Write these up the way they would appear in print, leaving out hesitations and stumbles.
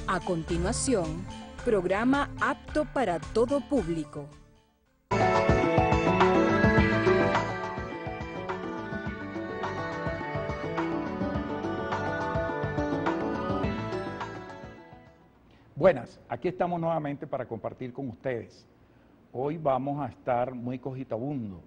A continuación, programa apto para todo público. Buenas, aquí estamos nuevamente para compartir con ustedes. Hoy vamos a estar muy cogitabundos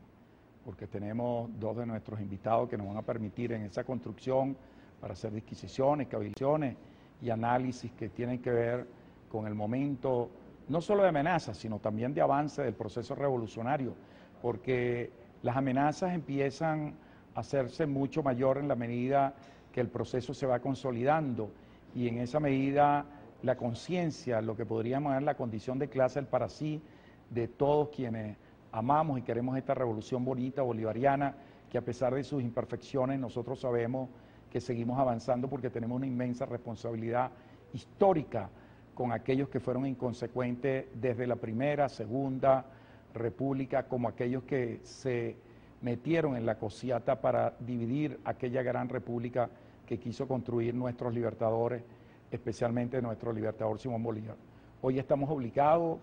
porque tenemos dos de nuestros invitados que nos van a permitir en esa construcción para hacer disquisiciones, cavilaciones y análisis que tienen que ver con el momento, no solo de amenazas, sino también de avance del proceso revolucionario, porque las amenazas empiezan a hacerse mucho mayor en la medida que el proceso se va consolidando y en esa medida la conciencia, lo que podríamos llamar la condición de clase, el para sí de todos quienes amamos y queremos esta revolución bonita bolivariana, que a pesar de sus imperfecciones nosotros sabemos que seguimos avanzando porque tenemos una inmensa responsabilidad histórica con aquellos que fueron inconsecuentes desde la primera, segunda república, como aquellos que se metieron en la cociata para dividir aquella gran república que quiso construir nuestros libertadores, especialmente nuestro libertador Simón Bolívar. Hoy estamos obligados,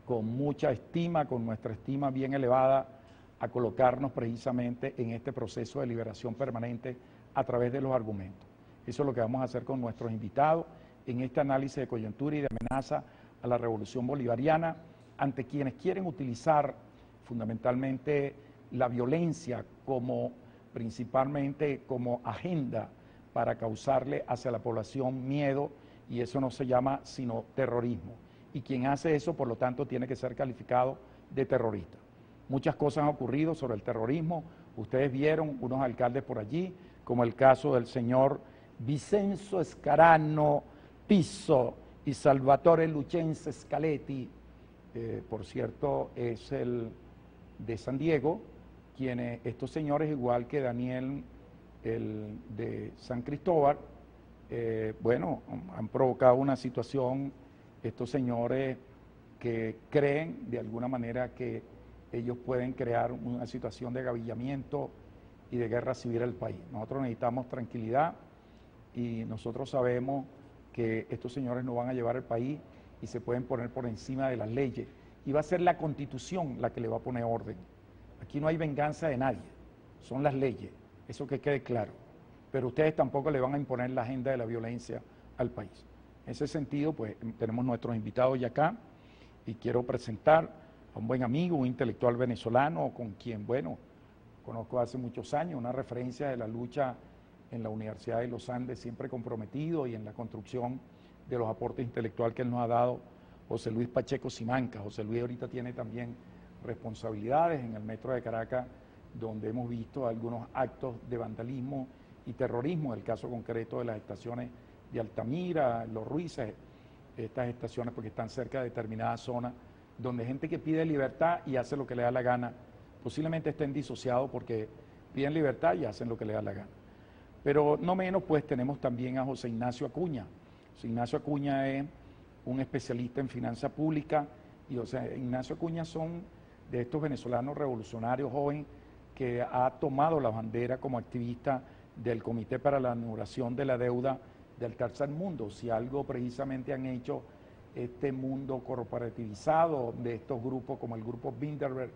con mucha estima, con nuestra estima bien elevada, a colocarnos precisamente en este proceso de liberación permanente a través de los argumentos. Eso es lo que vamos a hacer con nuestros invitados en este análisis de coyuntura y de amenaza a la revolución bolivariana, ante quienes quieren utilizar fundamentalmente la violencia como principalmente como agenda para causarle hacia la población miedo, y eso no se llama sino terrorismo. Y quien hace eso, por lo tanto, tiene que ser calificado de terrorista. Muchas cosas han ocurrido sobre el terrorismo. Ustedes vieron unos alcaldes por allí, como el caso del señor Vicenzo Scarano Piso y Salvatore Luchense Scaletti, por cierto, es el de San Diego, quienes estos señores, igual que Daniel, el de San Cristóbal, bueno, han provocado una situación, estos señores que creen de alguna manera que ellos pueden crear una situación de agavillamiento y de guerra civil al país. Nosotros necesitamos tranquilidad y nosotros sabemos que estos señores no van a llevar el país y se pueden poner por encima de las leyes. Y va a ser la Constitución la que le va a poner orden. Aquí no hay venganza de nadie, son las leyes, eso que quede claro. Pero ustedes tampoco le van a imponer la agenda de la violencia al país. En ese sentido, pues tenemos nuestros invitados ya acá y quiero presentar a un buen amigo, un intelectual venezolano con quien, bueno, conozco hace muchos años, una referencia de la lucha en la Universidad de los Andes, siempre comprometido y en la construcción de los aportes intelectuales que él nos ha dado, José Luis Pacheco Simanca. José Luis ahorita tiene también responsabilidades en el Metro de Caracas, donde hemos visto algunos actos de vandalismo y terrorismo, el caso concreto de las estaciones de Altamira, Los Ruices, estas estaciones porque están cerca de determinadas zonas, donde gente que pide libertad y hace lo que le da la gana, posiblemente estén disociados porque piden libertad y hacen lo que le da la gana. Pero no menos, pues tenemos también a José Ignacio Acuña. José Ignacio Acuña es un especialista en finanzas públicas y José Ignacio Acuña son de estos venezolanos revolucionarios jóvenes que ha tomado la bandera como activista del Comité para la Anulación de la Deuda del Tercer Mundo. Si algo precisamente han hecho este mundo corporativizado de estos grupos como el grupo Bilderberg,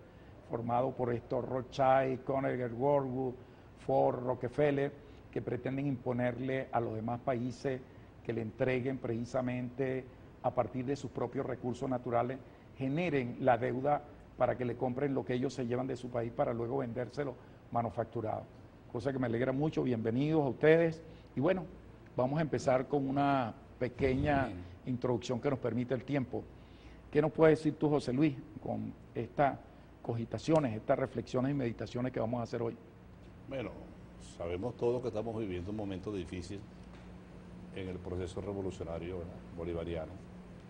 formado por estos Rothschild, Carnegie, Warburg, Ford, Rockefeller, que pretenden imponerle a los demás países que le entreguen precisamente a partir de sus propios recursos naturales, generen la deuda para que le compren lo que ellos se llevan de su país para luego vendérselo manufacturado. Cosa que me alegra mucho. Bienvenidos a ustedes. Y bueno, vamos a empezar con una pequeña introducción que nos permite el tiempo. ¿Qué nos puedes decir tú, José Luis, con estas cogitaciones, estas reflexiones y meditaciones que vamos a hacer hoy? Bueno, sabemos todos que estamos viviendo un momento difícil en el proceso revolucionario, ¿verdad?, bolivariano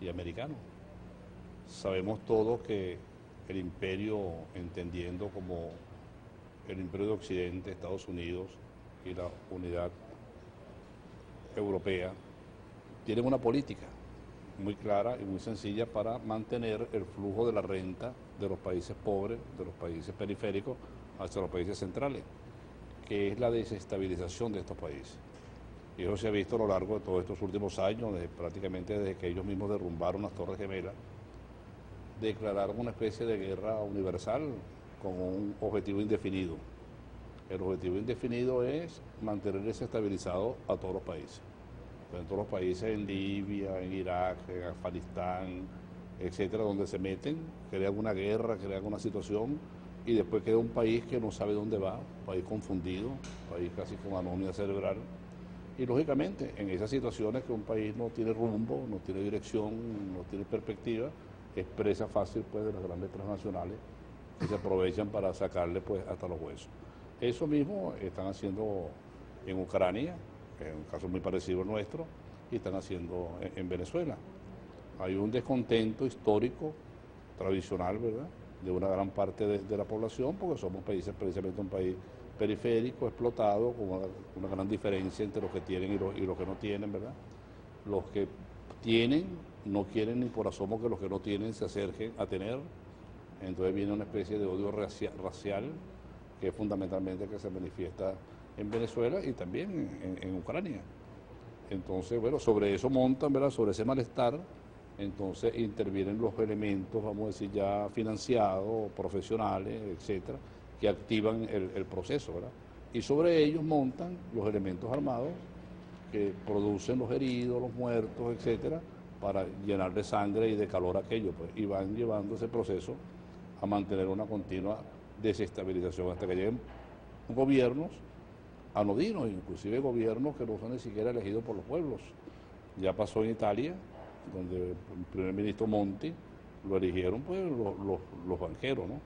y americano. Sabemos todos que el imperio, entendiendo como el imperio de Occidente, Estados Unidos y la unidad europea, tienen una política muy clara y muy sencilla para mantener el flujo de la renta de los países pobres, de los países periféricos, hacia los países centrales, que es la desestabilización de estos países. Y eso se ha visto a lo largo de todos estos últimos años, prácticamente desde que ellos mismos derrumbaron las Torres Gemelas, declararon una especie de guerra universal con un objetivo indefinido. El objetivo indefinido es mantener desestabilizado a todos los países. En todos los países, en Libia, en Irak, en Afganistán, etcétera, donde se meten, crean una guerra, crean una situación y después queda un país que no sabe dónde va, un país confundido, un país casi con anomia cerebral. Y lógicamente, en esas situaciones que un país no tiene rumbo, no tiene dirección, no tiene perspectiva, es presa fácil pues, de las grandes transnacionales que se aprovechan para sacarle pues, hasta los huesos. Eso mismo están haciendo en Ucrania, que es un caso muy parecido al nuestro, y están haciendo en Venezuela. Hay un descontento histórico, tradicional, ¿verdad?, de una gran parte de la población, porque somos países, precisamente un país periférico, explotado, con una gran diferencia entre los que tienen y los que no tienen, ¿verdad? Los que tienen no quieren ni por asomo que los que no tienen se acerquen a tener, entonces viene una especie de odio racial que es fundamentalmente que se manifiesta en Venezuela y también en Ucrania. Entonces, bueno, sobre eso montan, ¿verdad?, sobre ese malestar, entonces intervienen los elementos, vamos a decir, ya financiados, profesionales, etcétera, que activan el proceso, ¿verdad? Y sobre ellos montan los elementos armados que producen los heridos, los muertos, etcétera, para llenar de sangre y de calor aquello, pues, y van llevando ese proceso a mantener una continua desestabilización hasta que lleguen gobiernos anodinos, inclusive gobiernos que no son ni siquiera elegidos por los pueblos. Ya pasó en Italia, donde el primer ministro Monti lo eligieron pues los banqueros, ¿no?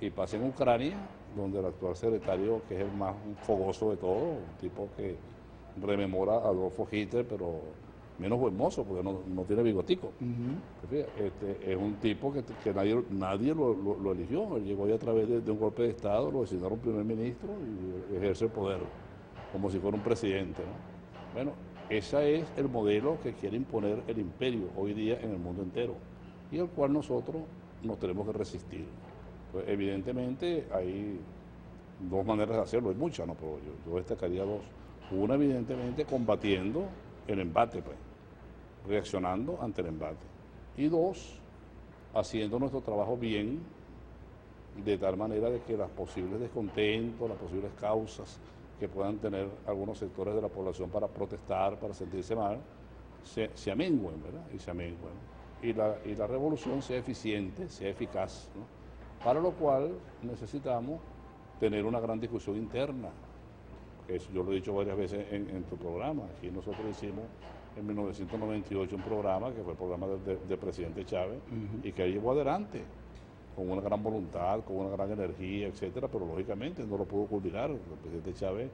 Y pasa en Ucrania, donde el actual secretario, que es el más fogoso de todos, un tipo que rememora a Adolfo Hitler, pero menos buen mozo, porque no tiene bigotico. Es un tipo que nadie lo eligió, él llegó ahí a través de un golpe de Estado, lo designaron primer ministro y ejerce el poder, como si fuera un presidente, ¿no? Bueno, ese es el modelo que quiere imponer el imperio hoy día en el mundo entero y al cual nosotros nos tenemos que resistir. Pues evidentemente hay dos maneras de hacerlo, hay muchas, ¿no? Pero yo destacaría dos. Una, evidentemente, combatiendo el embate, pues, reaccionando ante el embate. Y dos, haciendo nuestro trabajo bien, de tal manera de que las posibles descontentos, las posibles causas que puedan tener algunos sectores de la población para protestar, para sentirse mal, se amengüen, ¿verdad? Y se amengüen. Y la revolución sea eficiente, sea eficaz, ¿no? Para lo cual necesitamos tener una gran discusión interna. Eso yo lo he dicho varias veces en tu programa. Aquí nosotros hicimos en 1998 un programa, que fue el programa del presidente Chávez, y que llevó adelante con una gran voluntad, con una gran energía, etcétera, pero lógicamente no lo pudo culminar. El presidente Chávez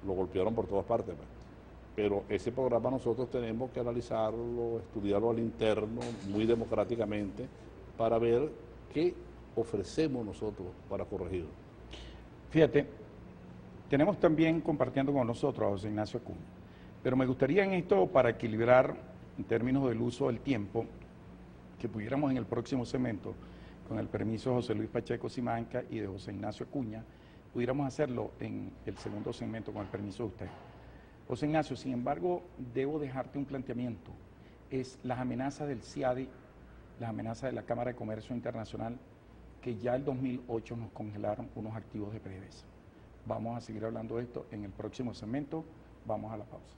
lo golpearon por todas partes. Pero ese programa nosotros tenemos que analizarlo, estudiarlo al interno, muy democráticamente, para ver qué ofrecemos nosotros para corregirlo. Fíjate, tenemos también compartiendo con nosotros a José Ignacio Acuña, pero me gustaría en esto, para equilibrar en términos del uso del tiempo, que pudiéramos en el próximo segmento, con el permiso de José Luis Pacheco Simanca y de José Ignacio Acuña, pudiéramos hacerlo en el segundo segmento con el permiso de usted. José Ignacio, sin embargo, debo dejarte un planteamiento, es las amenazas del CIADI, las amenazas de la Cámara de Comercio Internacional, que ya el 2008 nos congelaron unos activos de PDVSA. Vamos a seguir hablando de esto en el próximo segmento. Vamos a la pausa.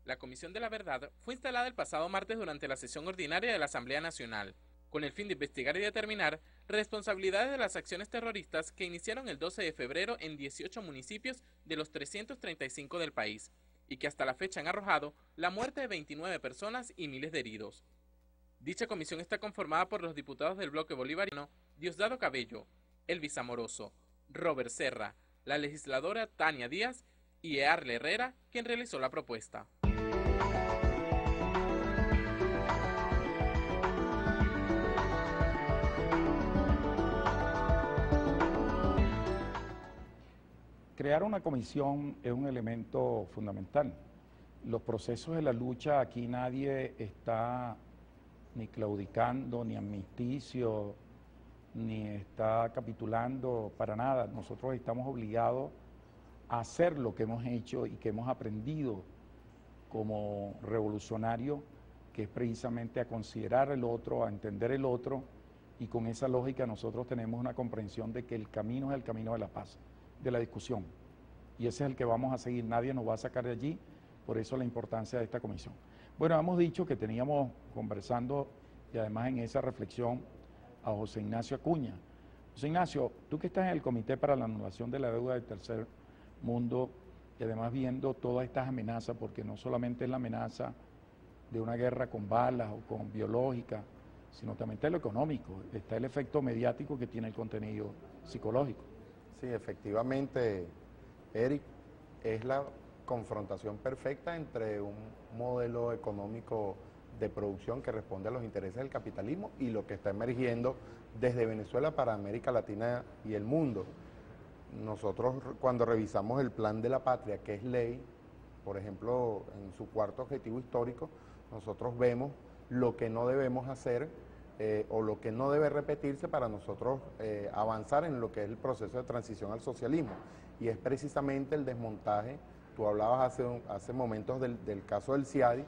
La Comisión de la Verdad fue instalada el pasado martes durante la sesión ordinaria de la Asamblea Nacional, con el fin de investigar y determinar responsabilidades de las acciones terroristas que iniciaron el 12 de febrero en 18 municipios de los 335 del país, y que hasta la fecha han arrojado la muerte de 29 personas y miles de heridos. Dicha comisión está conformada por los diputados del bloque bolivariano Diosdado Cabello, Elvis Amoroso, Robert Serra, la legisladora Tania Díaz y Earle Herrera, quien realizó la propuesta. crear una comisión es un elemento fundamental. Los procesos de la lucha, aquí nadie está ni claudicando, ni amnisticio, ni está capitulando para nada. Nosotros estamos obligados a hacer lo que hemos hecho y que hemos aprendido como revolucionarios, que es precisamente a considerar el otro, a entender el otro, y con esa lógica nosotros tenemos una comprensión de que el camino es el camino de la paz, de la discusión, y ese es el que vamos a seguir, nadie nos va a sacar de allí, por eso la importancia de esta comisión. Bueno, hemos dicho que teníamos conversando, y además en esa reflexión, a José Ignacio Acuña. José Ignacio, tú que estás en el Comité para la Anulación de la Deuda del Tercer Mundo, y además viendo todas estas amenazas, porque no solamente es la amenaza de una guerra con balas o con biológica, sino también está lo económico, está el efecto mediático que tiene el contenido psicológico. Sí, efectivamente, Eric, es la confrontación perfecta entre un modelo económico de producción que responde a los intereses del capitalismo y lo que está emergiendo desde Venezuela para América Latina y el mundo. Nosotros cuando revisamos el Plan de la Patria, que es ley, por ejemplo, en su cuarto objetivo histórico, nosotros vemos lo que no debemos hacer o lo que no debe repetirse para nosotros avanzar en lo que es el proceso de transición al socialismo. Y es precisamente el desmontaje, tú hablabas hace momentos del caso del CIADI,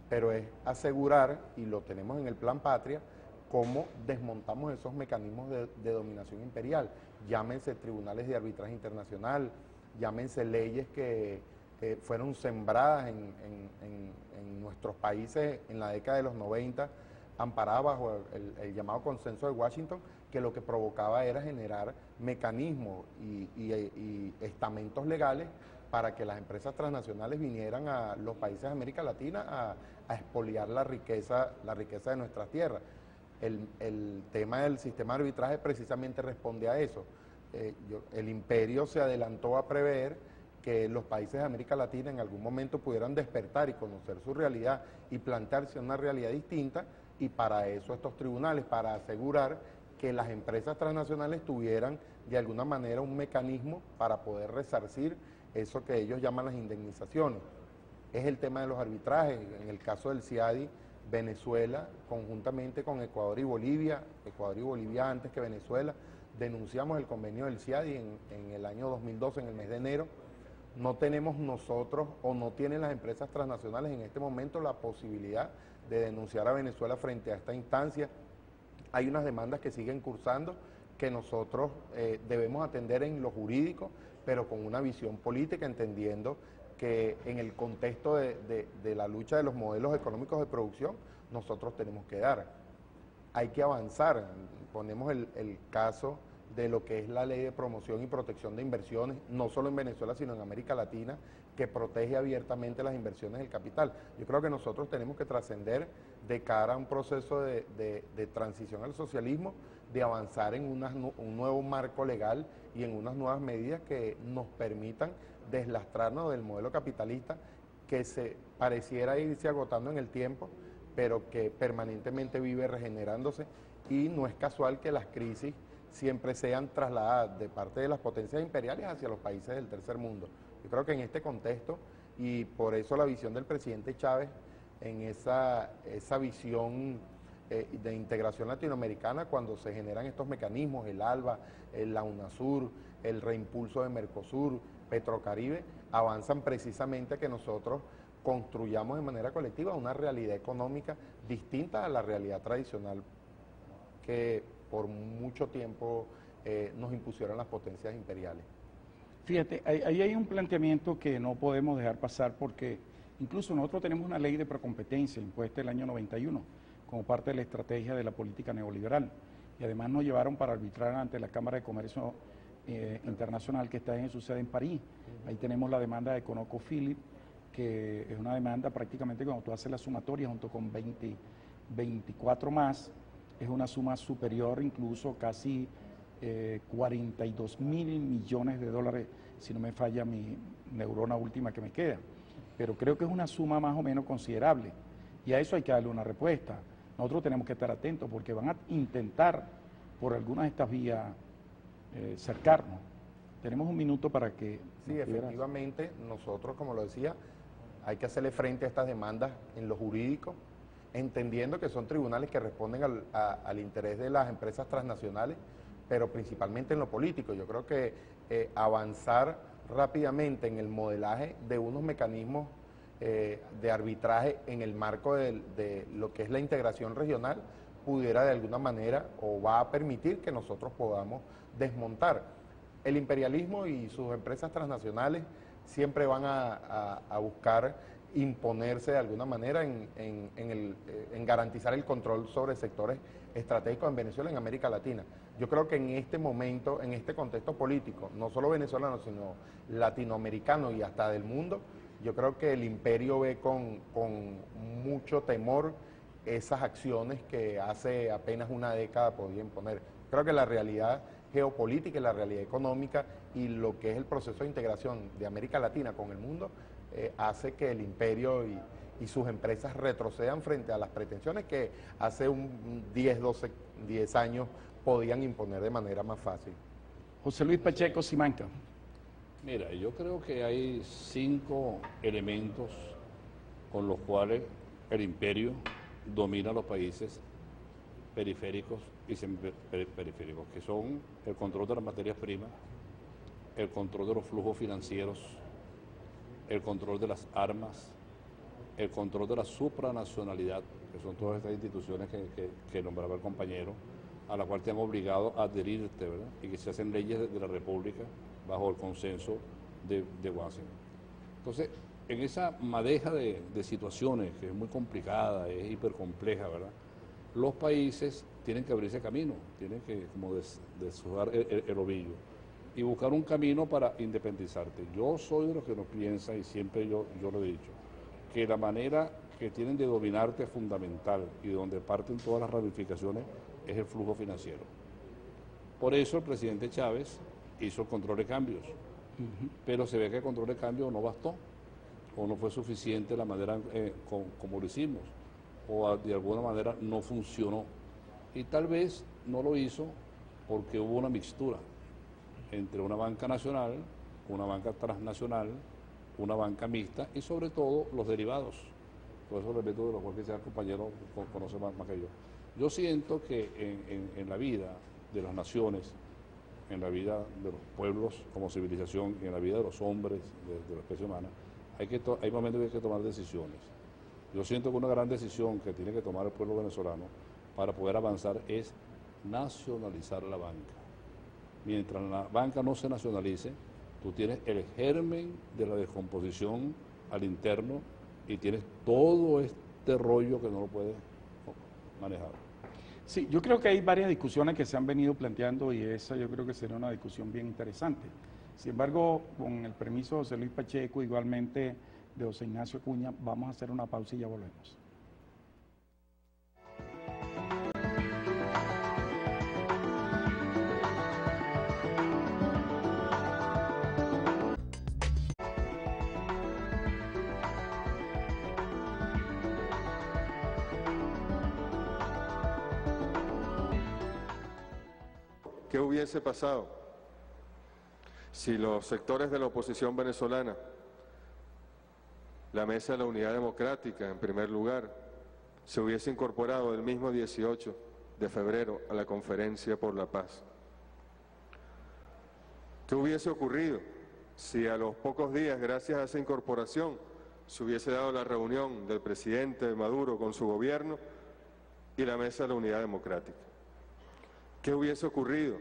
pero es asegurar, y lo tenemos en el Plan Patria, cómo desmontamos esos mecanismos de dominación imperial, llámense tribunales de arbitraje internacional, llámense leyes que fueron sembradas en nuestros países en la década de los 90, amparadas bajo el llamado consenso de Washington, que lo que provocaba era generar mecanismos y estamentos legales para que las empresas transnacionales vinieran a los países de América Latina a expoliar la riqueza de nuestras tierras. El tema del sistema de arbitraje precisamente responde a eso. El imperio se adelantó a prever que los países de América Latina en algún momento pudieran despertar y conocer su realidad y plantearse una realidad distinta, y para eso estos tribunales, para asegurar que las empresas transnacionales tuvieran de alguna manera un mecanismo para poder resarcir eso que ellos llaman las indemnizaciones. Es el tema de los arbitrajes. En el caso del CIADI, Venezuela, conjuntamente con Ecuador y Bolivia antes que Venezuela, denunciamos el convenio del CIADI en el año 2012, en el mes de enero. No tenemos nosotros, o no tienen las empresas transnacionales en este momento, la posibilidad de denunciar a Venezuela frente a esta instancia. Hay unas demandas que siguen cursando que nosotros debemos atender en lo jurídico, pero con una visión política, entendiendo que en el contexto de la lucha de los modelos económicos de producción, nosotros tenemos que dar. Hay que avanzar. Ponemos el caso de lo que es la Ley de Promoción y Protección de Inversiones, no solo en Venezuela, sino en América Latina, que protege abiertamente las inversiones del capital. Yo creo que nosotros tenemos que trascender de cara a un proceso de transición al socialismo, de avanzar en un nuevo marco legal y en unas nuevas medidas que nos permitan deslastrarnos del modelo capitalista que se pareciera irse agotando en el tiempo, pero que permanentemente vive regenerándose, y no es casual que las crisis siempre sean trasladadas de parte de las potencias imperiales hacia los países del tercer mundo. Yo creo que en este contexto, y por eso la visión del presidente Chávez en esa visión de integración latinoamericana, cuando se generan estos mecanismos, el ALBA, la UNASUR, el reimpulso de Mercosur, Petrocaribe, avanzan precisamente a que nosotros construyamos de manera colectiva una realidad económica distinta a la realidad tradicional que por mucho tiempo nos impusieron las potencias imperiales. Fíjate, ahí hay un planteamiento que no podemos dejar pasar, porque incluso nosotros tenemos una ley de procompetencia impuesta el año 91 como parte de la estrategia de la política neoliberal, y además nos llevaron para arbitrar ante la Cámara de Comercio Internacional, que está en su sede en París. Ahí tenemos la demanda de ConocoPhillips, que es una demanda prácticamente cuando tú haces la sumatoria junto con 24 más, es una suma superior, incluso casi 42.000 millones de dólares, si no me falla mi neurona última que me queda. Pero creo que es una suma más o menos considerable, y a eso hay que darle una respuesta. Nosotros tenemos que estar atentos, porque van a intentar por algunas de estas vías cercarnos. Tenemos un minuto para que... Sí, efectivamente, nosotros, como lo decía, hay que hacerle frente a estas demandas en lo jurídico, entendiendo que son tribunales que responden al interés de las empresas transnacionales, pero principalmente en lo político. Yo creo que avanzar rápidamente en el modelaje de unos mecanismos de arbitraje en el marco de lo que es la integración regional pudiera de alguna manera o va a permitir que nosotros podamos desmontar. El imperialismo y sus empresas transnacionales siempre van a buscar imponerse de alguna manera en garantizar el control sobre sectores estratégicos en Venezuela y en América Latina. Yo creo que en este momento, en este contexto político, no solo venezolano, sino latinoamericano y hasta del mundo, yo creo que el imperio ve con mucho temor esas acciones que hace apenas una década podía imponer. Creo que la realidad geopolítica y la realidad económica y lo que es el proceso de integración de América Latina con el mundo hace que el imperio y sus empresas retrocedan frente a las pretensiones que hace 10 años podían imponer de manera más fácil. José Luis Pacheco Simanca. Mira, yo creo que hay 5 elementos con los cuales el imperio domina los países periféricos y semiperiféricos, que son el control de las materias primas, el control de los flujos financieros, el control de las armas, el control de la supranacionalidad, que son todas estas instituciones que nombraba el compañero, a la cual te han obligado a adherirte, ¿verdad? Y que se hacen leyes de la República bajo el consenso de Washington. Entonces, en esa madeja de situaciones, que es muy complicada, es hipercompleja, ¿verdad? Los países tienen que abrirse camino, tienen que como deshojar el ovillo y buscar un camino para independizarte. Yo soy de los que no piensa, y siempre yo lo he dicho, que la manera que tienen de dominarte es fundamental y de donde parten todas las ramificaciones es el flujo financiero. Por eso el presidente Chávez hizo el control de cambios, pero se ve que el control de cambios no bastó, o no fue suficiente la manera como lo hicimos, o de alguna manera no funcionó. Y tal vez no lo hizo porque hubo una mixtura entre una banca nacional, una banca transnacional, una banca mixta y sobre todo los derivados. Por eso repito, de lo cual quizás el compañero conoce más que yo. Yo siento que en la vida de las naciones, en la vida de los pueblos como civilización y en la vida de los hombres, de la especie humana, hay momentos que hay que tomar decisiones. Yo siento que una gran decisión que tiene que tomar el pueblo venezolano para poder avanzar es nacionalizar la banca. Mientras la banca no se nacionalice, tú tienes el germen de la descomposición al interno y tienes todo este rollo que no lo puedes manejar. Sí, yo creo que hay varias discusiones que se han venido planteando y esa yo creo que será una discusión bien interesante. Sin embargo, con el permiso de José Luis Pacheco, igualmente de José Ignacio Acuña, vamos a hacer una pausa y ya volvemos. ¿Qué hubiese pasado si los sectores de la oposición venezolana, la Mesa de la Unidad Democrática en primer lugar, se hubiese incorporado el mismo 18 de febrero a la Conferencia por la Paz? ¿Qué hubiese ocurrido si a los pocos días, gracias a esa incorporación, se hubiese dado la reunión del presidente Maduro con su gobierno y la Mesa de la Unidad Democrática? ¿Qué hubiese ocurrido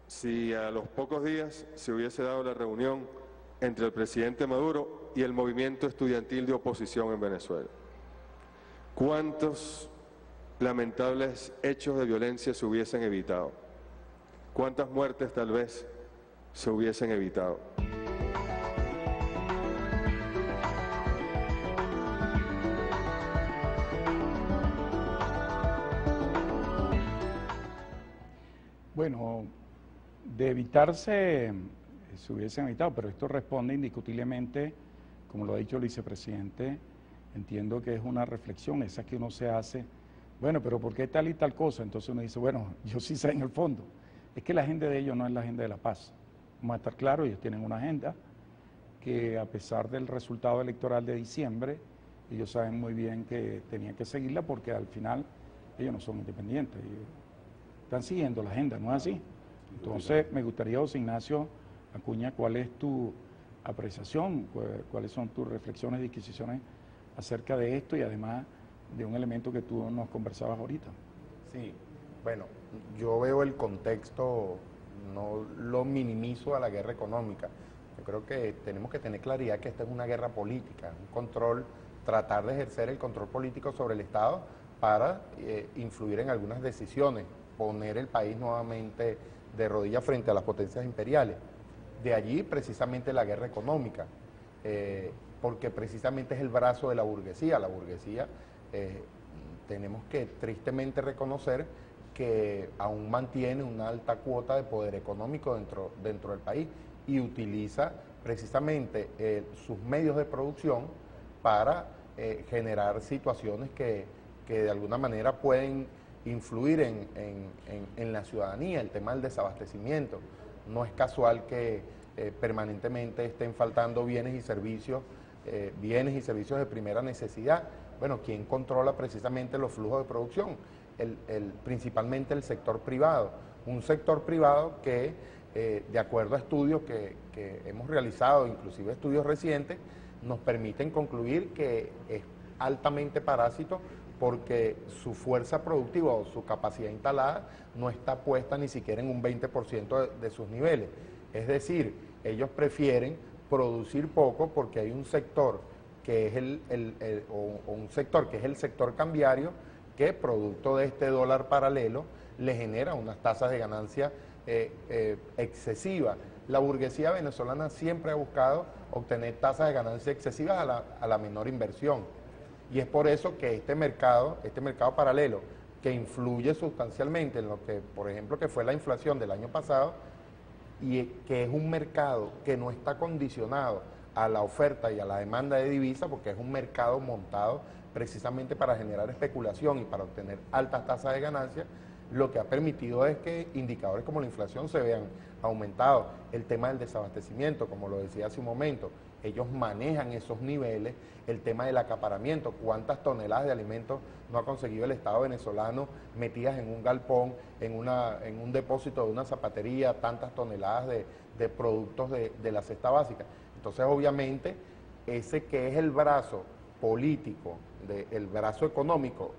si a los pocos días se hubiese dado la reunión entre el presidente Maduro y el movimiento estudiantil de oposición en Venezuela? ¿Cuántos lamentables hechos de violencia se hubiesen evitado? ¿Cuántas muertes tal vez se hubiesen evitado? Bueno, de evitarse, se hubiesen evitado, pero esto responde indiscutiblemente, como lo ha dicho el vicepresidente, entiendo que es una reflexión esa que uno se hace, bueno, pero ¿por qué tal y tal cosa? Entonces uno dice, bueno, yo sí sé en el fondo, es que la agenda de ellos no es la agenda de la paz, Vamos a estar claros, ellos tienen una agenda que a pesar del resultado electoral de diciembre, ellos saben muy bien que tenían que seguirla porque al final ellos no son independientes, ellos están siguiendo la agenda, ¿no es así? Entonces me gustaría, José Ignacio Acuña, ¿cuál es tu apreciación, cuáles son tus reflexiones y adquisiciones acerca de esto y además de un elemento que tú nos conversabas ahorita? Sí, bueno, yo veo el contexto, no lo minimizo a la guerra económica. Yo creo que tenemos que tener claridad que esta es una guerra política, un control, tratar de ejercer el control político sobre el Estado para influir en algunas decisiones, poner el país nuevamente de rodillas frente a las potencias imperiales. De allí precisamente la guerra económica, porque precisamente es el brazo de la burguesía. La burguesía, tenemos que tristemente reconocer que aún mantiene una alta cuota de poder económico dentro del país y utiliza precisamente sus medios de producción para generar situaciones que de alguna manera pueden influir en la ciudadanía. El tema del desabastecimiento. No es casual que permanentemente estén faltando bienes y servicios de primera necesidad. Bueno, ¿quién controla precisamente los flujos de producción? Principalmente el sector privado. Un sector privado que, de acuerdo a estudios que hemos realizado, inclusive estudios recientes, nos permiten concluir que es altamente parásito porque su fuerza productiva o su capacidad instalada no está puesta ni siquiera en un 20% de sus niveles. Es decir, ellos prefieren producir poco porque hay un sector que es un sector que es el sector cambiario que producto de este dólar paralelo le genera unas tasas de ganancia excesivas. La burguesía venezolana siempre ha buscado obtener tasas de ganancia excesivas a la menor inversión. Y es por eso que este mercado paralelo, que influye sustancialmente en lo que, por ejemplo, que fue la inflación del año pasado, y que es un mercado que no está condicionado a la oferta y a la demanda de divisas, porque es un mercado montado precisamente para generar especulación y para obtener altas tasas de ganancia, lo que ha permitido es que indicadores como la inflación se vean aumentados. El tema del desabastecimiento, como lo decía hace un momento, ellos manejan esos niveles. El tema del acaparamiento, cuántas toneladas de alimentos no ha conseguido el Estado venezolano metidas en un galpón, en un depósito de una zapatería, tantas toneladas de productos de la cesta básica. Entonces, obviamente, ese que es el brazo político, el brazo económico,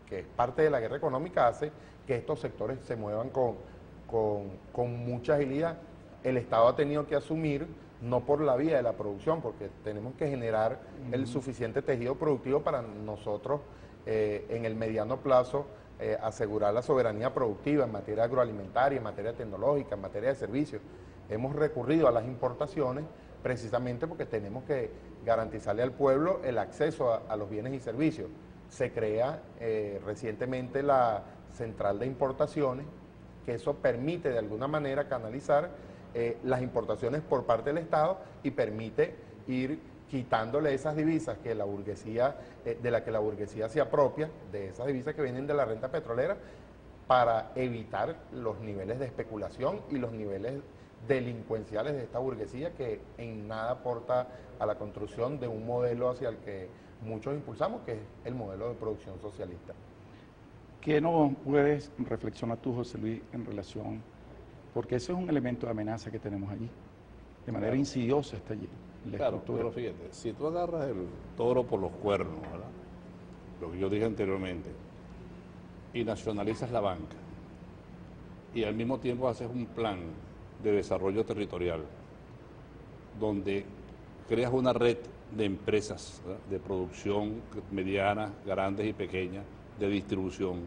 que es parte de la guerra económica, hace que estos sectores se muevan con mucha agilidad. El Estado ha tenido que asumir, no por la vía de la producción, porque tenemos que generar el suficiente tejido productivo para nosotros en el mediano plazo asegurar la soberanía productiva en materia agroalimentaria, en materia tecnológica, en materia de servicios. Hemos recurrido a las importaciones precisamente porque tenemos que garantizarle al pueblo el acceso a los bienes y servicios. Se crea recientemente la central de importaciones, que eso permite de alguna manera canalizar las importaciones por parte del Estado y permite ir quitándole esas divisas que la burguesía, de la que la burguesía se apropia, de esas divisas que vienen de la renta petrolera, para evitar los niveles de especulación y los niveles delincuenciales de esta burguesía que en nada aporta a la construcción de un modelo hacia el que muchos impulsamos, que es el modelo de producción socialista. ¿Qué nos puedes reflexionar tú, José Luis, en relación, porque ese es un elemento de amenaza que tenemos allí, de manera insidiosa está allí? Claro, pero fíjate, si tú agarras el toro por los cuernos, ¿verdad?, lo que yo dije anteriormente, y nacionalizas la banca, y al mismo tiempo haces un plan de desarrollo territorial, donde creas una red de empresas, ¿verdad?, de producción medianas, grandes y pequeñas, de distribución,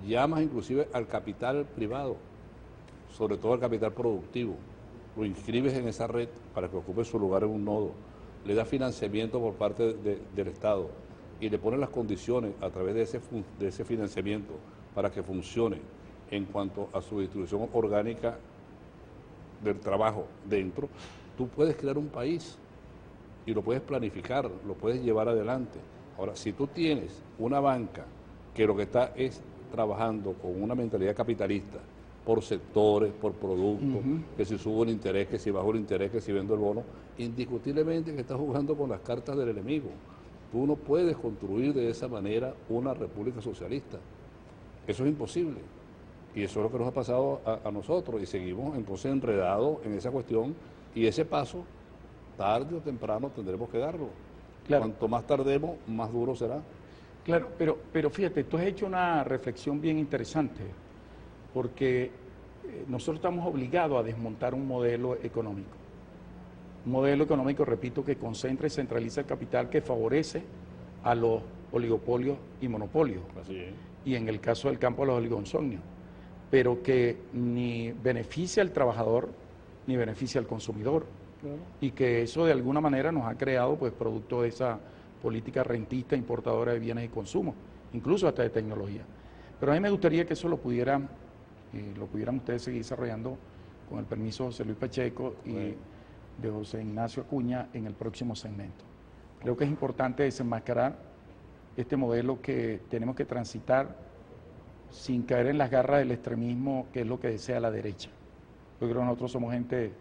llamas inclusive al capital privado, sobre todo al capital productivo, lo inscribes en esa red para que ocupe su lugar en un nodo, le das financiamiento por parte del Estado y le pones las condiciones a través de ese financiamiento para que funcione en cuanto a su distribución orgánica del trabajo dentro, tú puedes crear un país y lo puedes planificar, lo puedes llevar adelante. Ahora, si tú tienes una banca que lo que está es trabajando con una mentalidad capitalista, por sectores, por productos, que si subo el interés, que si bajo el interés, que si vendo el bono, indiscutiblemente que estás jugando con las cartas del enemigo. Tú no puedes construir de esa manera una república socialista. Eso es imposible. Y eso es lo que nos ha pasado a nosotros, y seguimos entonces enredados en esa cuestión, y ese paso, tarde o temprano, tendremos que darlo. Claro. Cuanto más tardemos, más duro será. Claro, pero fíjate, tú has hecho una reflexión bien interesante, porque nosotros estamos obligados a desmontar un modelo económico. Un modelo económico, repito, que concentra y centraliza el capital, que favorece a los oligopolios y monopolios. Así es. Y en el caso del campo, a los oligonsomnios, pero que ni beneficia al trabajador ni beneficia al consumidor. Claro. Y que eso de alguna manera nos ha creado, pues, producto de esa política rentista importadora de bienes y consumo, incluso hasta de tecnología. Pero a mí me gustaría que eso lo pudieran ustedes seguir desarrollando, con el permiso de José Luis Pacheco y de José Ignacio Acuña, en el próximo segmento. Creo que es importante desenmascarar este modelo que tenemos que transitar sin caer en las garras del extremismo, que es lo que desea la derecha. Yo creo que nosotros somos gente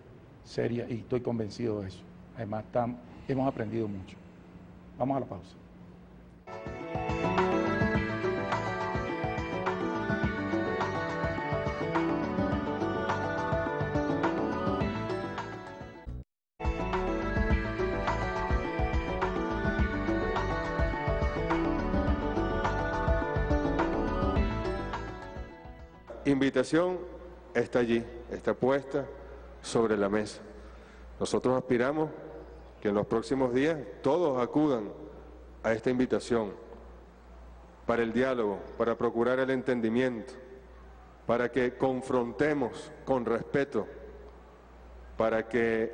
seria y estoy convencido de eso. Además, hemos aprendido mucho. Vamos a la pausa. Invitación está allí, está puesta sobre la mesa. Nosotros aspiramos que en los próximos días todos acudan a esta invitación para el diálogo, para procurar el entendimiento, para que confrontemos con respeto, para que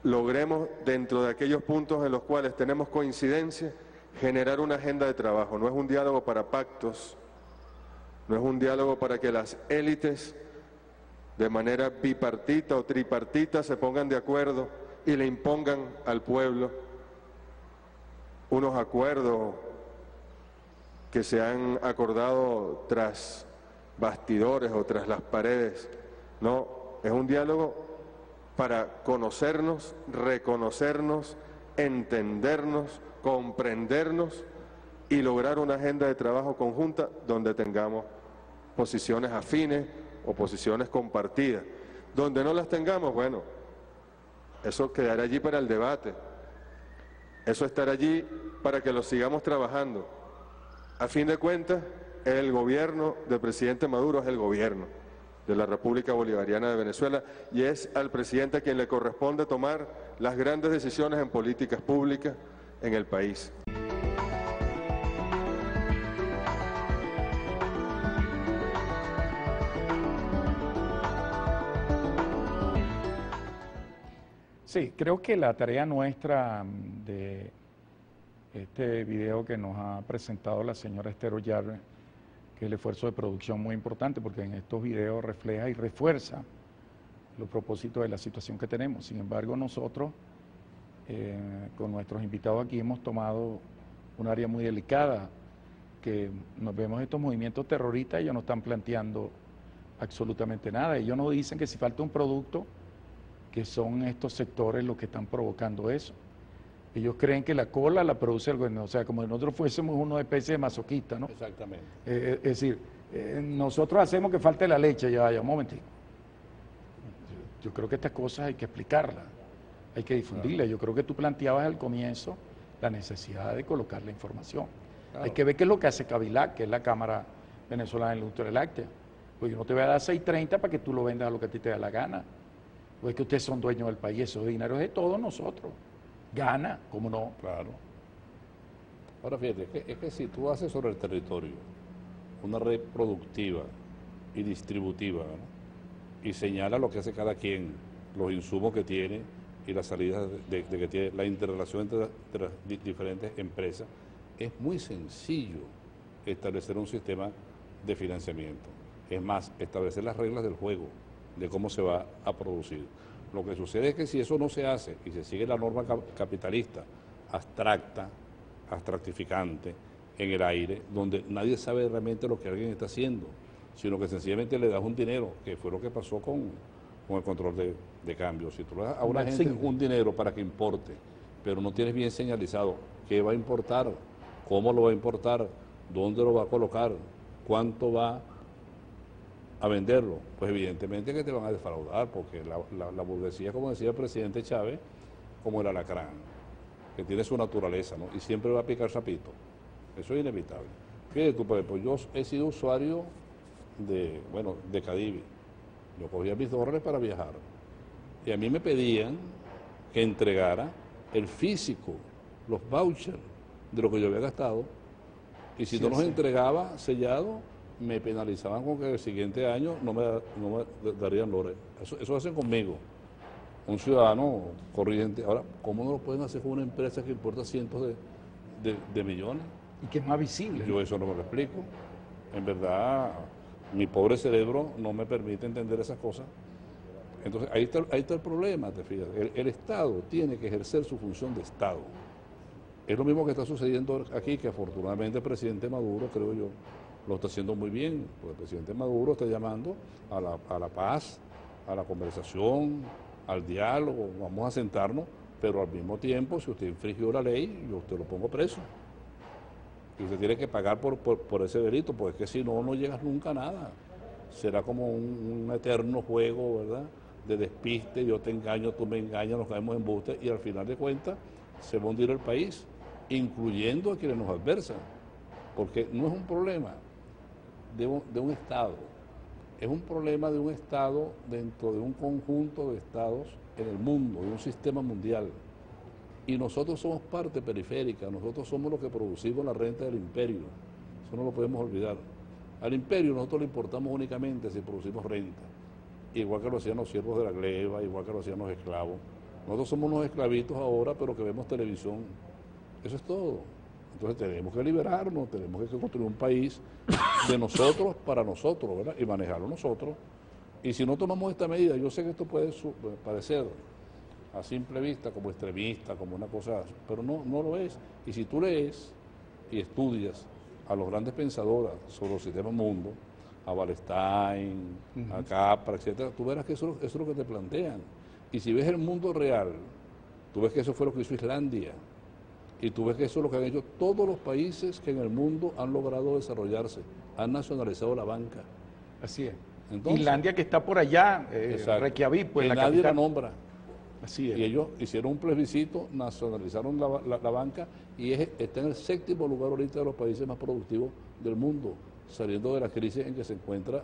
logremos, dentro de aquellos puntos en los cuales tenemos coincidencia, generar una agenda de trabajo. No es un diálogo para pactos, no es un diálogo para que las élites de manera bipartita o tripartita se pongan de acuerdo y le impongan al pueblo unos acuerdos que se han acordado tras bastidores o tras las paredes. No, es un diálogo para conocernos, reconocernos, entendernos, comprendernos y lograr una agenda de trabajo conjunta donde tengamos posiciones afines o posiciones compartidas. Donde no las tengamos, bueno, eso quedará allí para el debate. Eso estará allí para que lo sigamos trabajando. A fin de cuentas, el gobierno del presidente Maduro es el gobierno de la República Bolivariana de Venezuela y es al presidente a quien le corresponde tomar las grandes decisiones en políticas públicas en el país. Sí, creo que la tarea nuestra de este video que nos ha presentado la señora Esther Ollarbe, que es el esfuerzo de producción muy importante, porque en estos videos refleja y refuerza los propósitos de la situación que tenemos. Sin embargo, nosotros, con nuestros invitados aquí, hemos tomado un área muy delicada, que nos vemos estos movimientos terroristas, ellos no están planteando absolutamente nada. Ellos nos dicen que si falta un producto, que son estos sectores los que están provocando eso. Ellos creen que la cola la produce el gobierno, o sea, como si nosotros fuésemos una especie de masoquista, ¿no? Exactamente. Es decir, nosotros hacemos que falte la leche, ya, un momentico. Yo creo que estas cosas hay que explicarlas, hay que difundirlas. Yo creo que tú planteabas al comienzo la necesidad de colocar la información. Claro. Hay que ver qué es lo que hace Cabilac, que es la Cámara Venezolana de la Industria Láctea. Pues yo no te voy a dar 6.30 para que tú lo vendas a lo que a ti te da la gana. Pues es que ustedes son dueños del país, esos dineros es de todos nosotros. Gana, ¿cómo no? Claro. Ahora fíjate, es que si tú haces sobre el territorio una red productiva y distributiva, ¿no? Y señala lo que hace cada quien, los insumos que tiene y las salidas que tiene, la interrelación entre las diferentes empresas, es muy sencillo establecer un sistema de financiamiento. Es más, establecer las reglas del juego, de cómo se va a producir. Lo que sucede es que si eso no se hace y se sigue la norma capitalista abstracta, abstractificante, en el aire, donde nadie sabe realmente lo que alguien está haciendo, sino que sencillamente le das un dinero, que fue lo que pasó con el control de cambio. Si tú le das a una gente un dinero para que importe, pero no tienes bien señalizado qué va a importar, cómo lo va a importar, dónde lo va a colocar, cuánto va a venderlo, pues evidentemente que te van a defraudar, porque la burguesía, como decía el presidente Chávez, como el alacrán, que tiene su naturaleza, ¿no? Y siempre va a picar sapito. Eso es inevitable. Fíjate tú, por ejemplo, yo he sido usuario de Cadivi. Yo cogía mis dólares para viajar. Y a mí me pedían que entregara el físico, los vouchers de lo que yo había gastado. Y si no los entregaba sellado, me penalizaban con que el siguiente año no me darían dólares. Eso hacen conmigo. Un ciudadano corriente. Ahora, ¿cómo no lo pueden hacer con una empresa que importa cientos de millones? Y que es más visible. Yo eso no me lo explico. En verdad, mi pobre cerebro no me permite entender esas cosas. Entonces, ahí está el problema, te fijas. El Estado tiene que ejercer su función de Estado. Es lo mismo que está sucediendo aquí, que afortunadamente el presidente Maduro, creo yo, lo está haciendo muy bien, porque el presidente Maduro está llamando a la paz, a la conversación, al diálogo, vamos a sentarnos, pero al mismo tiempo, si usted infringió la ley, yo usted lo pongo preso. Y usted tiene que pagar por ese delito, porque es que si no, no llegas nunca a nada. Será como un eterno juego, ¿verdad?, de despiste, yo te engaño, tú me engañas, nos caemos en buste, y al final de cuentas se va a hundir el país, incluyendo a quienes nos adversan, porque no es un problema de un Estado, es un problema de un Estado dentro de un conjunto de Estados en el mundo, de un sistema mundial. Y nosotros somos parte periférica, nosotros somos los que producimos la renta del imperio, eso no lo podemos olvidar. Al imperio nosotros le importamos únicamente si producimos renta, igual que lo hacían los siervos de la gleba, igual que lo hacían los esclavos. Nosotros somos unos esclavitos ahora, pero que vemos televisión. Eso es todo. Entonces tenemos que liberarnos, tenemos que construir un país de nosotros para nosotros, ¿verdad? Y manejarlo nosotros. Y si no tomamos esta medida, yo sé que esto puede parecer a simple vista como extremista, como una cosa, pero no lo es. Y si tú lees y estudias a los grandes pensadores sobre el sistema mundo, a Wallenstein, a Capra, etcétera, tú verás que eso es lo que te plantean. Y si ves el mundo real, tú ves que eso fue lo que hizo Islandia. Y tú ves que eso es lo que han hecho todos los países que en el mundo han logrado desarrollarse. Han nacionalizado la banca. Así es. Entonces, Islandia, que está por allá, Reykjavik, pues que la nadie capital. la nombra. Así es. Y ellos hicieron un plebiscito, nacionalizaron la banca y está en el 7º lugar ahorita de los países más productivos del mundo, saliendo de la crisis en que se encuentra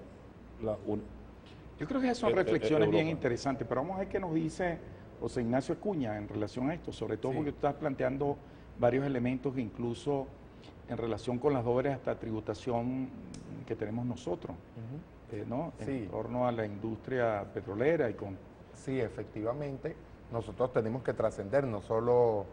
Yo creo que esas son reflexiones bien Europa. interesantes, pero vamos a ver qué nos dice José Ignacio Acuña en relación a esto, sobre todo porque tú estás planteando varios elementos que incluso en relación con las dobles hasta tributación que tenemos nosotros, ¿no? En torno a la industria petrolera y con... Sí, efectivamente, nosotros tenemos que trascender, no solo,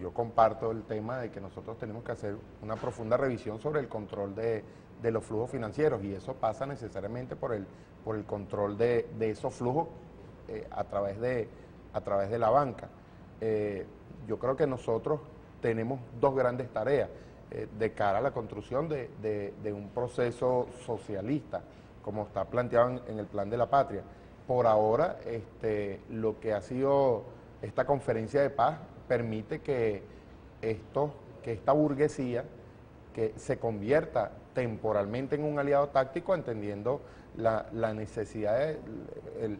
yo comparto el tema de que nosotros tenemos que hacer una profunda revisión sobre el control de los flujos financieros, y eso pasa necesariamente por el control de esos flujos a través de la banca. Yo creo que nosotros tenemos dos grandes tareas de cara a la construcción de un proceso socialista, como está planteado en el Plan de la Patria. Por ahora, lo que ha sido esta conferencia de paz permite que esta burguesía que se convierta temporalmente en un aliado táctico, entendiendo la necesidad,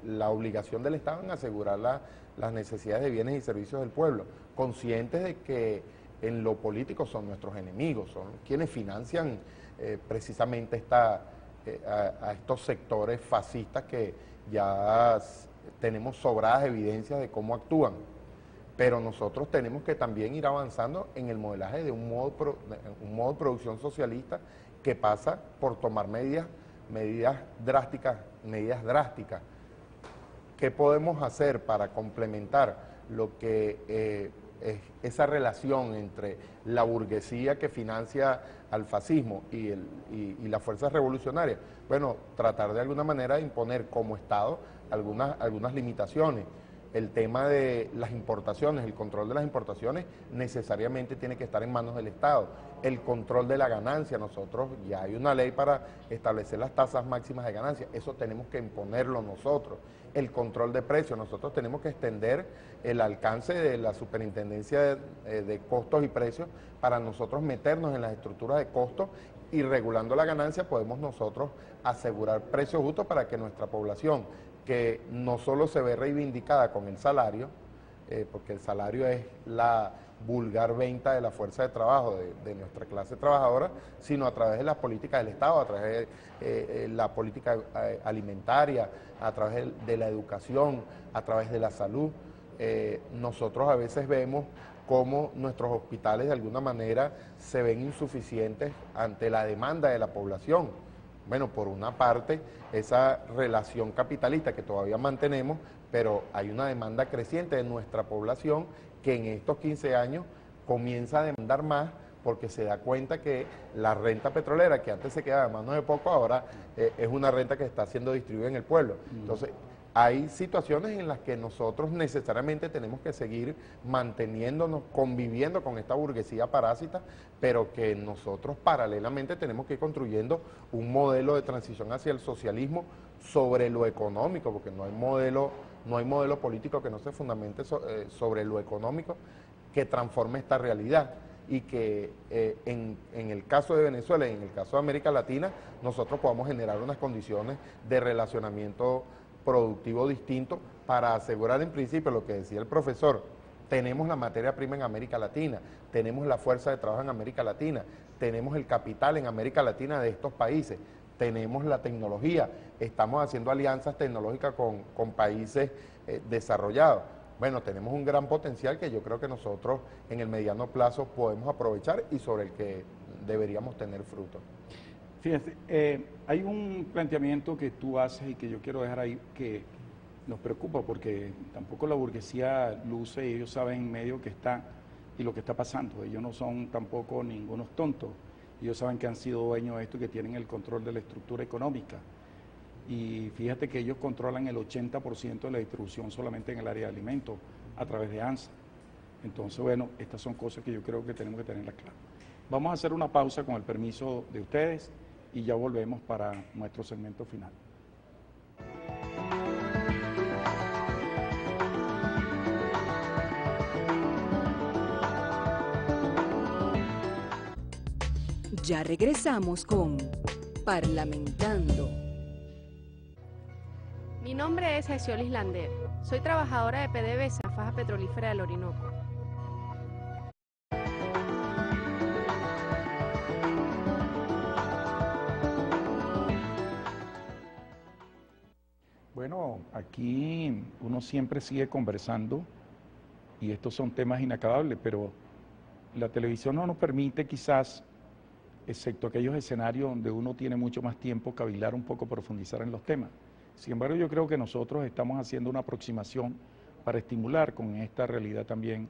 la obligación del Estado en asegurar las necesidades de bienes y servicios del pueblo, conscientes de que en lo político son nuestros enemigos, son quienes financian precisamente a estos sectores fascistas que ya tenemos sobradas evidencias de cómo actúan. Pero nosotros tenemos que también ir avanzando en el modelaje de un modo de producción socialista que pasa por tomar medidas drásticas. ¿Qué podemos hacer para complementar lo que es esa relación entre la burguesía que financia al fascismo y las fuerzas revolucionarias? Bueno, tratar de alguna manera de imponer como Estado algunas limitaciones. el tema de las importaciones, el control de las importaciones necesariamente tiene que estar en manos del Estado. El control de la ganancia, nosotros ya hay una ley para establecer las tasas máximas de ganancia, eso tenemos que imponerlo nosotros. El control de precios, nosotros tenemos que extender el alcance de la superintendencia de costos y precios para nosotros meternos en las estructuras de costos y regulando la ganancia podemos nosotros asegurar precios justos para que nuestra población, que no solo se ve reivindicada con el salario, porque el salario es la vulgar venta de la fuerza de trabajo de nuestra clase trabajadora, sino a través de las políticas del Estado, a través de la política alimentaria, a través de la educación, a través de la salud. Nosotros a veces vemos cómo nuestros hospitales de alguna manera se ven insuficientes ante la demanda de la población. Bueno, por una parte, esa relación capitalista que todavía mantenemos, pero hay una demanda creciente de nuestra población que en estos 15 años comienza a demandar más porque se da cuenta que la renta petrolera, que antes se quedaba en manos de poco, ahora es una renta que está siendo distribuida en el pueblo. Entonces, hay situaciones en las que nosotros necesariamente tenemos que seguir manteniéndonos, conviviendo con esta burguesía parásita, pero que nosotros paralelamente tenemos que ir construyendo un modelo de transición hacia el socialismo sobre lo económico, porque no hay modelo político que no se fundamente sobre lo económico que transforme esta realidad. Y que en el caso de Venezuela y en el caso de América Latina, nosotros podamos generar unas condiciones de relacionamiento productivo distinto para asegurar en principio lo que decía el profesor, tenemos la materia prima en América Latina, tenemos la fuerza de trabajo en América Latina, tenemos el capital en América Latina de estos países, tenemos la tecnología, estamos haciendo alianzas tecnológicas con países desarrollados. Bueno, tenemos un gran potencial que yo creo que nosotros en el mediano plazo podemos aprovechar y sobre el que deberíamos tener fruto. Fíjense, hay un planteamiento que tú haces y que yo quiero dejar ahí que nos preocupa porque tampoco la burguesía luce y ellos saben en medio que está y lo que está pasando. Ellos no son tampoco ningunos tontos. Ellos saben que han sido dueños de esto y que tienen el control de la estructura económica. Y fíjate que ellos controlan el 80% de la distribución solamente en el área de alimentos a través de ANSA. Entonces, bueno, estas son cosas que yo creo que tenemos que tenerlas claras. Vamos a hacer una pausa con el permiso de ustedes y ya volvemos para nuestro segmento final. Ya regresamos con Parlamentando. Mi nombre es Aiciolis Lander. Soy trabajadora de PDVSA, Faja Petrolífera del Orinoco. Bueno, aquí uno siempre sigue conversando y estos son temas inacabables, pero la televisión no nos permite quizás, excepto aquellos escenarios donde uno tiene mucho más tiempo, cavilar un poco, profundizar en los temas. Sin embargo, yo creo que nosotros estamos haciendo una aproximación para estimular con esta realidad también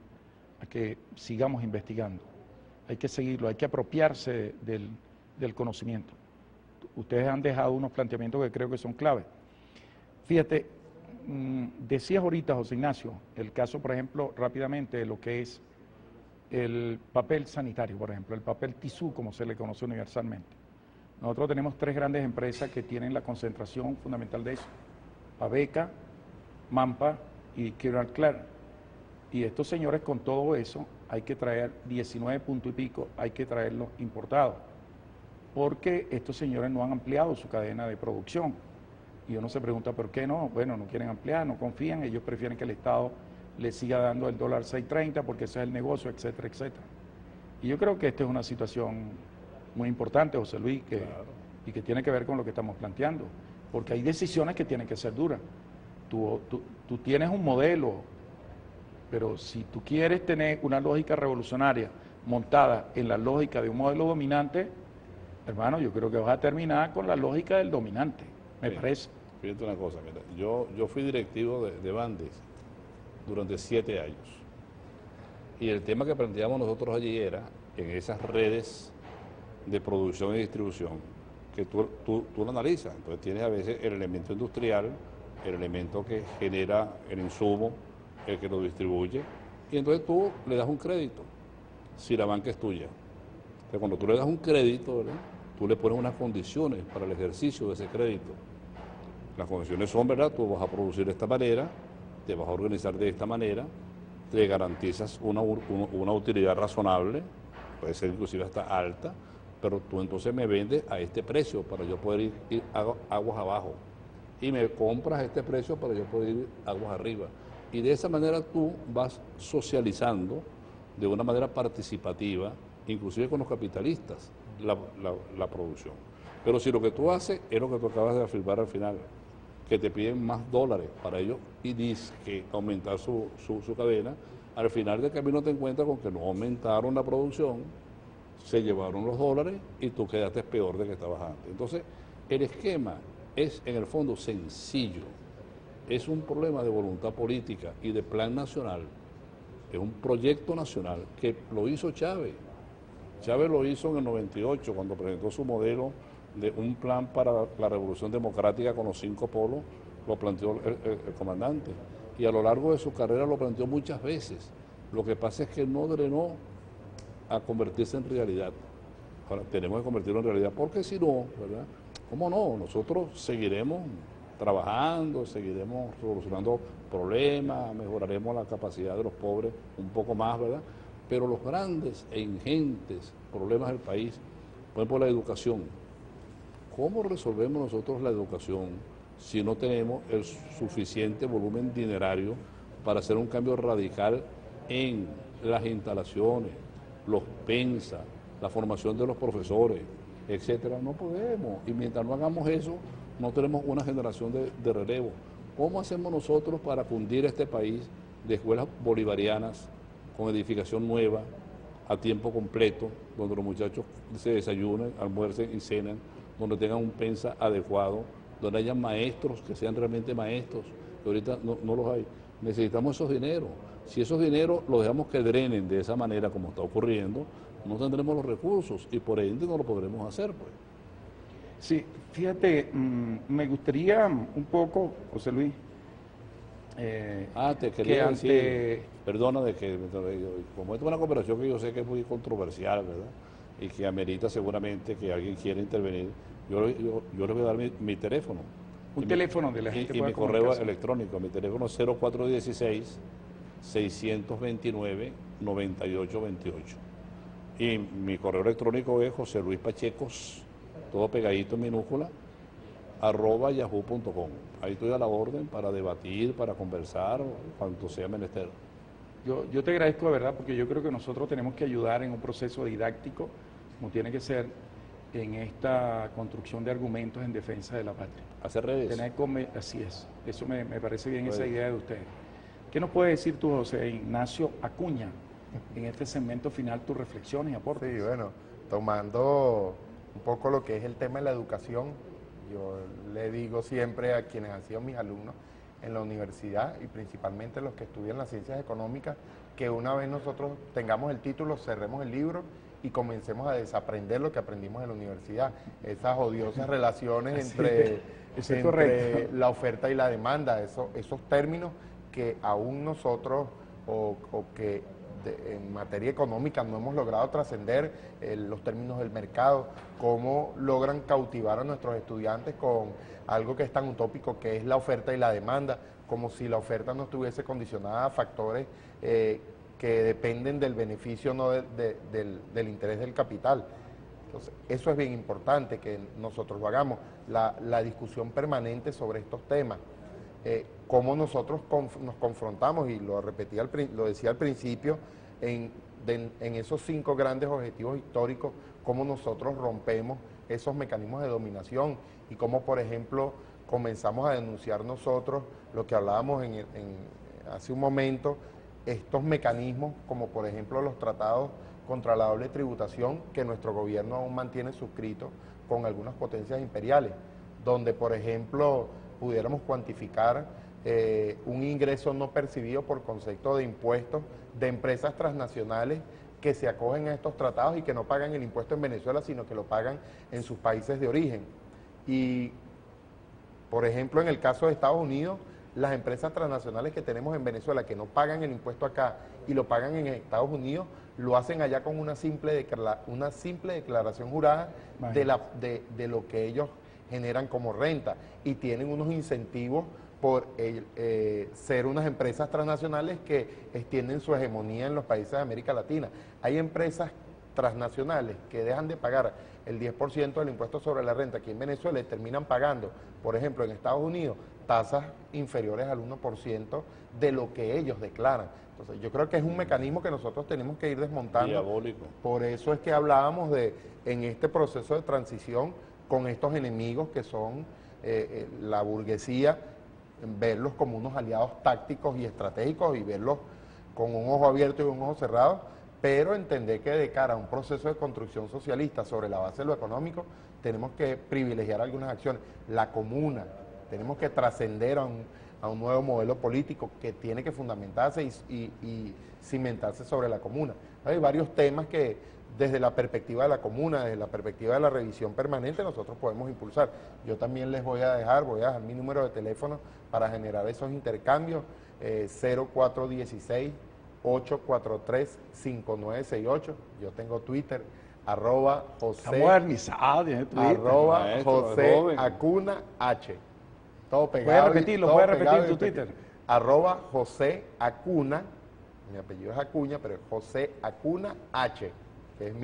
a que sigamos investigando. Hay que seguirlo, hay que apropiarse del conocimiento. Ustedes han dejado unos planteamientos que creo que son claves. Fíjate, decías ahorita, José Ignacio, el caso, por ejemplo, rápidamente de lo que es el papel sanitario, por ejemplo, el papel tisú, como se le conoce universalmente. Nosotros tenemos 3 grandes empresas que tienen la concentración fundamental de eso, Pabeca, Mampa y Kimberly-Clark. Y estos señores con todo eso hay que traer 19 puntos y pico, hay que traerlos importados, porque estos señores no han ampliado su cadena de producción. Y uno se pregunta, ¿por qué no? Bueno, no quieren ampliar, no confían, ellos prefieren que el Estado les siga dando el dólar 6.30 porque ese es el negocio, etcétera, etcétera. Y yo creo que esta es una situación muy importante, José Luis, y que tiene que ver con lo que estamos planteando, porque hay decisiones que tienen que ser duras. Tú tienes un modelo, pero si tú quieres tener una lógica revolucionaria montada en la lógica de un modelo dominante, hermano, yo creo que vas a terminar con la lógica del dominante, me parece. Fíjate una cosa, mira, yo fui directivo de Bandes durante 7 años, y el tema que planteamos nosotros allí era, en esas redes de producción y distribución, que tú lo analizas. Entonces tienes a veces el elemento industrial, el elemento que genera el insumo, el que lo distribuye, y entonces tú le das un crédito, si la banca es tuya. Entonces, cuando tú le das un crédito, ¿verdad?, tú le pones unas condiciones para el ejercicio de ese crédito. Las condiciones son, ¿verdad?, tú vas a producir de esta manera, te vas a organizar de esta manera, te garantizas una utilidad razonable, puede ser inclusive hasta alta, pero tú entonces me vendes a este precio para yo poder ir aguas abajo, y me compras a este precio para yo poder ir aguas arriba. Y de esa manera tú vas socializando de una manera participativa, inclusive con los capitalistas, la producción. Pero si lo que tú haces es lo que tú acabas de afirmar al final, que te piden más dólares para ellos y dices que aumentar su cadena, al final del camino te encuentras con que no aumentaron la producción, se llevaron los dólares y tú quedaste peor de que estabas antes. Entonces, el esquema es en el fondo sencillo, es un problema de voluntad política y de plan nacional, es un proyecto nacional que lo hizo Chávez. Chávez lo hizo en el 98 cuando presentó su modelo de un plan para la revolución democrática con los 5 polos, lo planteó el comandante. Y a lo largo de su carrera lo planteó muchas veces. Lo que pasa es que no drenó a convertirse en realidad. Ahora tenemos que convertirlo en realidad, porque si no, ¿verdad? ¿Cómo no? Nosotros seguiremos trabajando, seguiremos solucionando problemas, mejoraremos la capacidad de los pobres un poco más, ¿verdad? Pero los grandes e ingentes problemas del país, por ejemplo, la educación. ¿Cómo resolvemos nosotros la educación si no tenemos el suficiente volumen dinerario para hacer un cambio radical en las instalaciones, los PENSA, la formación de los profesores, etcétera? No podemos. Y mientras no hagamos eso, no tenemos una generación de relevo. ¿Cómo hacemos nosotros para fundir este país de escuelas bolivarianas con edificación nueva, a tiempo completo, donde los muchachos se desayunen, almuercen y cenan, donde tengan un PENSA adecuado, donde haya maestros que sean realmente maestros, que ahorita no los hay? Necesitamos esos dineros. Si esos dineros los dejamos que drenen de esa manera como está ocurriendo, no tendremos los recursos y por ende no lo podremos hacer, pues. Sí, fíjate, me gustaría un poco, José Luis, te quería decir, perdona de que, como esta es una cooperación que yo sé que es muy controversial, ¿verdad?, y que amerita seguramente que alguien quiera intervenir, yo les voy a dar mi teléfono. Teléfono de la gente y mi correo electrónico. Mi teléfono es 0416-629-9828. Y mi correo electrónico es José Luis Pachecos, todo pegadito en minúscula, @yahoo.com. Ahí estoy a la orden para debatir, para conversar, cuanto sea menester. Yo te agradezco de verdad, porque yo creo que nosotros tenemos que ayudar en un proceso didáctico, como tiene que ser, en esta construcción de argumentos en defensa de la patria. Hacer redes. Así es, eso me parece bien, esa idea de ustedes. ¿Qué nos puede decir tú, José Ignacio Acuña, en este segmento final, tus reflexiones y aportes? Sí, bueno, tomando un poco lo que es el tema de la educación, yo le digo siempre a quienes han sido mis alumnos en la universidad y principalmente los que estudian las ciencias económicas, que una vez nosotros tengamos el título, cerremos el libro y comencemos a desaprender lo que aprendimos en la universidad, esas odiosas relaciones entre la oferta y la demanda, esos términos que aún nosotros o que en materia económica no hemos logrado trascender, los términos del mercado, cómo logran cautivar a nuestros estudiantes con algo que es tan utópico que es la oferta y la demanda, como si la oferta no estuviese condicionada a factores que dependen del beneficio, no del interés del capital. Entonces, eso es bien importante que nosotros lo hagamos, la discusión permanente sobre estos temas. Cómo nosotros nos confrontamos, y lo decía al principio, en esos 5 grandes objetivos históricos, cómo nosotros rompemos esos mecanismos de dominación y cómo, por ejemplo, comenzamos a denunciar nosotros lo que hablábamos hace un momento, estos mecanismos como por ejemplo los tratados contra la doble tributación que nuestro gobierno aún mantiene suscritos con algunas potencias imperiales, donde por ejemplo pudiéramos cuantificar un ingreso no percibido por concepto de impuestos de empresas transnacionales que se acogen a estos tratados y que no pagan el impuesto en Venezuela, sino que lo pagan en sus países de origen. Y, por ejemplo, en el caso de Estados Unidos, las empresas transnacionales que tenemos en Venezuela que no pagan el impuesto acá y lo pagan en Estados Unidos, lo hacen allá con una simple declaración jurada de lo que ellos generan como renta y tienen unos incentivos por ser unas empresas transnacionales que extienden su hegemonía en los países de América Latina. Hay empresas transnacionales que dejan de pagar el 10% del impuesto sobre la renta aquí en Venezuela y terminan pagando, por ejemplo, en Estados Unidos, tasas inferiores al 1% de lo que ellos declaran. Entonces, yo creo que es un mecanismo que nosotros tenemos que ir desmontando. Diabólico. Por eso es que hablábamos de, en este proceso de transición, con estos enemigos que son la burguesía, verlos como unos aliados tácticos y estratégicos y verlos con un ojo abierto y un ojo cerrado, pero entender que de cara a un proceso de construcción socialista sobre la base de lo económico, tenemos que privilegiar algunas acciones. La comuna, tenemos que trascender a un nuevo modelo político que tiene que fundamentarse y cimentarse sobre la comuna. Hay varios temas que desde la perspectiva de la comuna, desde la perspectiva de la revisión permanente, nosotros podemos impulsar. Yo también les voy a dejar mi número de teléfono para generar esos intercambios, 0416 843-5968. Yo tengo Twitter, @José Acuna H. Todo pegado. ¿Puedes repetir tu Twitter? @José Acuna, mi apellido es Acuña, pero es José Acuna H, que es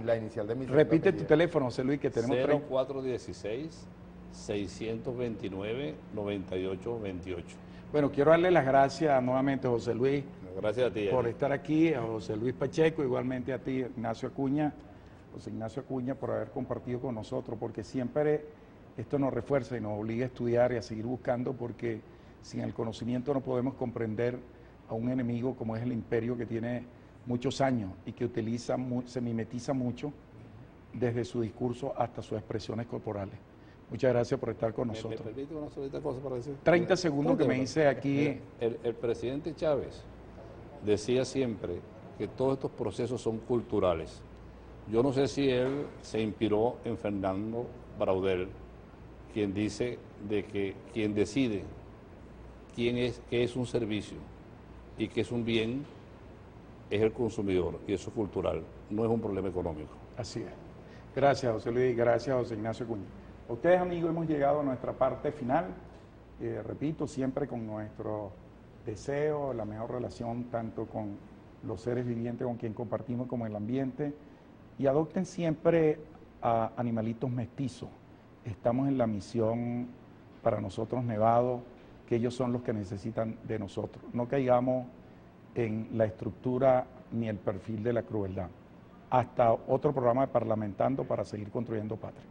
la inicial de mi Repite tu teléfono, José Luis, que tenemos 0416-629-9828. Bueno, quiero darle las gracias nuevamente a José Luis. Gracias a ti, por estar aquí, a José Luis Pacheco, igualmente a ti, Ignacio Acuña, José Ignacio Acuña, por haber compartido con nosotros, porque siempre esto nos refuerza y nos obliga a estudiar y a seguir buscando, porque sin el conocimiento no podemos comprender a un enemigo como es el imperio, que tiene muchos años y que se mimetiza mucho desde su discurso hasta sus expresiones corporales. Muchas gracias por estar con nosotros. ¿Me permite una solita cosa para decir? 30 segundos que me dice aquí. El presidente Chávez decía siempre que todos estos procesos son culturales. Yo no sé si él se inspiró en Fernando Braudel, quien dice de que quien decide qué es un servicio y qué es un bien es el consumidor, y eso es cultural, no es un problema económico. Así es. Gracias, José Luis, gracias, José Ignacio Acuña. A ustedes, amigos, hemos llegado a nuestra parte final. Repito, siempre con nuestro deseo, la mejor relación tanto con los seres vivientes con quien compartimos como el ambiente, y adopten siempre a animalitos mestizos. Estamos en la misión para nosotros Nevado, que ellos son los que necesitan de nosotros. No caigamos en la estructura ni el perfil de la crueldad. Hasta otro programa de Parlamentando para seguir construyendo patria.